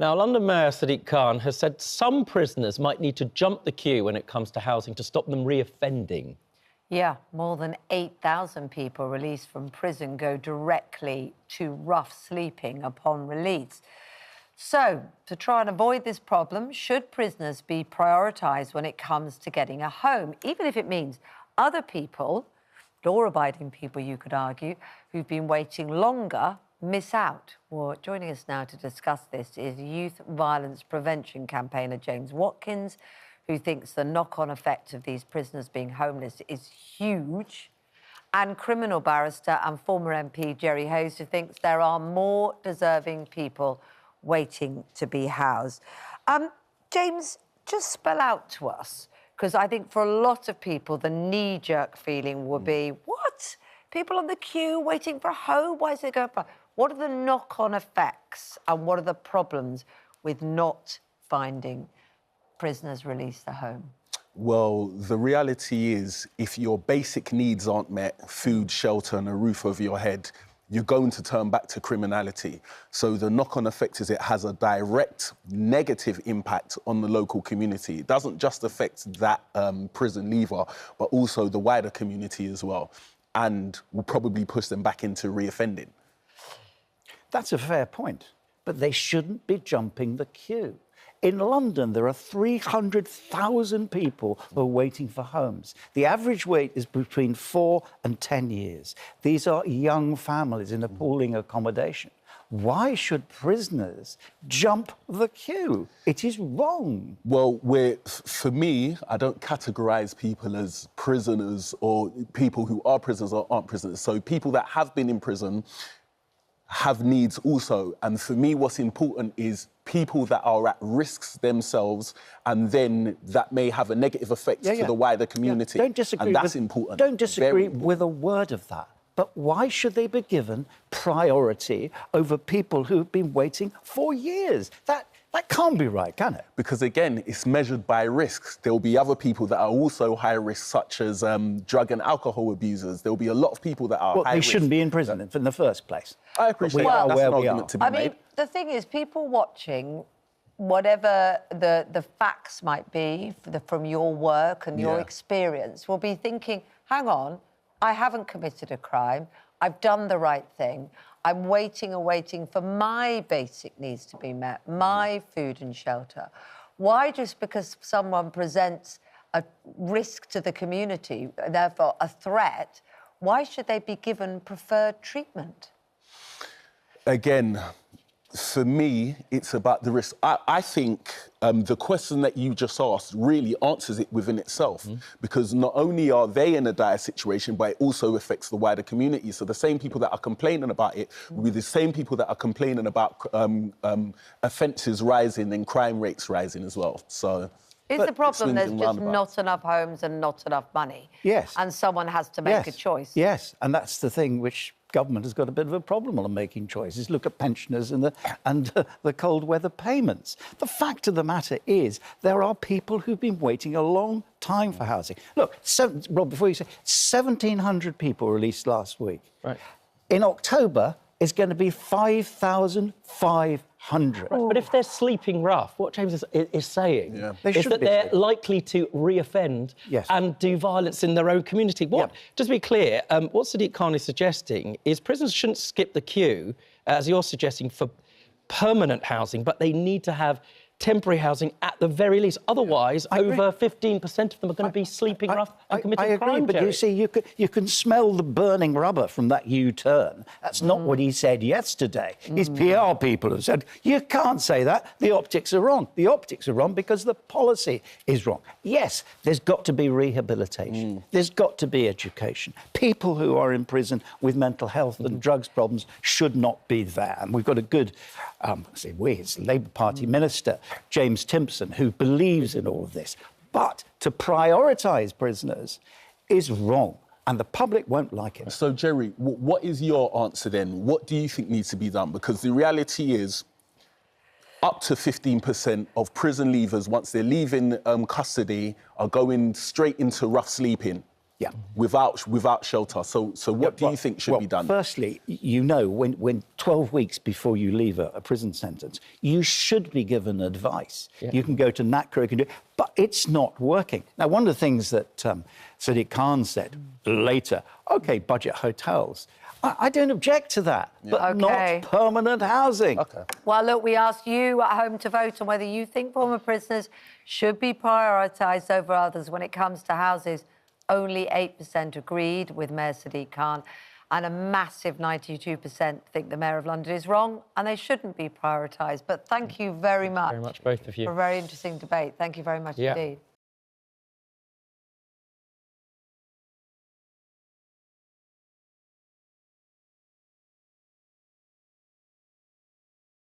Now, London Mayor Sadiq Khan has said some prisoners might need to jump the queue when it comes to housing to stop them reoffending. Yeah, more than 8,000 people released from prison go directly to rough sleeping upon release. So, to try and avoid this problem, should prisoners be prioritised when it comes to getting a home, even if it means other people, law-abiding people, you could argue, who've been waiting longer, miss out? Well, joining us now to discuss this is youth violence prevention campaigner James Watkins, who thinks the knock-on effect of these prisoners being homeless is huge, and criminal barrister and former MP Jerry Hayes, who thinks there are more deserving people waiting to be housed. James, just spell out to us, because I think for a lot of people, the knee-jerk feeling would be, what? People on the queue waiting for a home? Why is it going for... What are the knock-on effects and what are the problems with not finding prisoners released to home? Well, the reality is, if your basic needs aren't met, food, shelter and a roof over your head, you're going to turn back to criminality. So the knock-on effect is it has a direct negative impact on the local community. It doesn't just affect that prison leaver, but also the wider community as well, and will probably push them back into reoffending. That's a fair point, but they shouldn't be jumping the queue. In London, there are 300,000 people who are waiting for homes. The average wait is between 4 and 10 years. These are young families in appalling accommodation. Why should prisoners jump the queue? It is wrong. Well, for me, I don't categorise people as prisoners or people who are prisoners or aren't prisoners. So people that have been in prison have needs also. And for me, what's important is people that are at risks themselves, and then that may have a negative effect to the wider community. Don't disagree. And that's important. Don't disagree with a word of that. But why should they be given priority over people who've been waiting for years? That can't be right, can it? Because, again, it's measured by risks. There'll be other people that are also high risk, such as drug and alcohol abusers. There'll be a lot of people that are high risk. They shouldn't be in prison in the first place. I appreciate that. That's an argument to be made. I mean, the thing is, people watching, whatever the facts might be from your work and your experience, will be thinking, hang on, I haven't committed a crime. I've done the right thing. I'm waiting for my basic needs to be met, my food and shelter. Why, just because someone presents a risk to the community, therefore a threat, why should they be given preferred treatment? Again, for me, it's about the risk. I think the question that you just asked really answers it within itself, because not only are they in a dire situation, but it also affects the wider community. So the same people that are complaining about it will be the same people that are complaining about offences rising and crime rates rising as well. So... Is the problem there's just not enough homes and not enough money? Yes. And someone has to make a choice? Yes, and that's the thing which government has got a bit of a problem on making choices. Look at pensioners and the cold weather payments. The fact of the matter is there are people who've been waiting a long time for housing. Look, Rob, before you say, 1,700 people released last week. Right. In October, it's going to be 5,500. But if they're sleeping rough, what James is saying is that they're likely to reoffend and do violence in their own community. Just to be clear, what Sadiq Khan is suggesting is prisoners shouldn't skip the queue, as you're suggesting, for permanent housing, but they need to have temporary housing at the very least. Otherwise, over 15% of them are going to be sleeping rough and committing crime. I agree, but you see, you can smell the burning rubber from that U-turn. That's not what he said yesterday. His PR people have said, you can't say that. The optics are wrong. The optics are wrong because the policy is wrong. Yes, there's got to be rehabilitation. There's got to be education. People who are in prison with mental health and drugs problems should not be there. And we've got a good, it's Labour Party minister, James Timpson, who believes in all of this. But to prioritise prisoners is wrong, and the public won't like it. So, Jerry, what is your answer then? What do you think needs to be done? Because the reality is up to 15% of prison leavers, once they're leaving custody, are going straight into rough sleeping. without shelter. So what do you think should be done? Firstly, you know, when 12 weeks before you leave a prison sentence, you should be given advice. Yeah. You can go to NACRA, you can do, but it's not working. Now, one of the things that Sadiq Khan said later, OK, budget hotels. I don't object to that, but not permanent housing. Okay. Well, look, we asked you at home to vote on whether you think former prisoners should be prioritised over others when it comes to houses. Only 8% agreed with Mayor Sadiq Khan, and a massive 92% think the Mayor of London is wrong and they shouldn't be prioritised. But thank you very much. Very much, both of you. For a very interesting debate. Thank you very much indeed.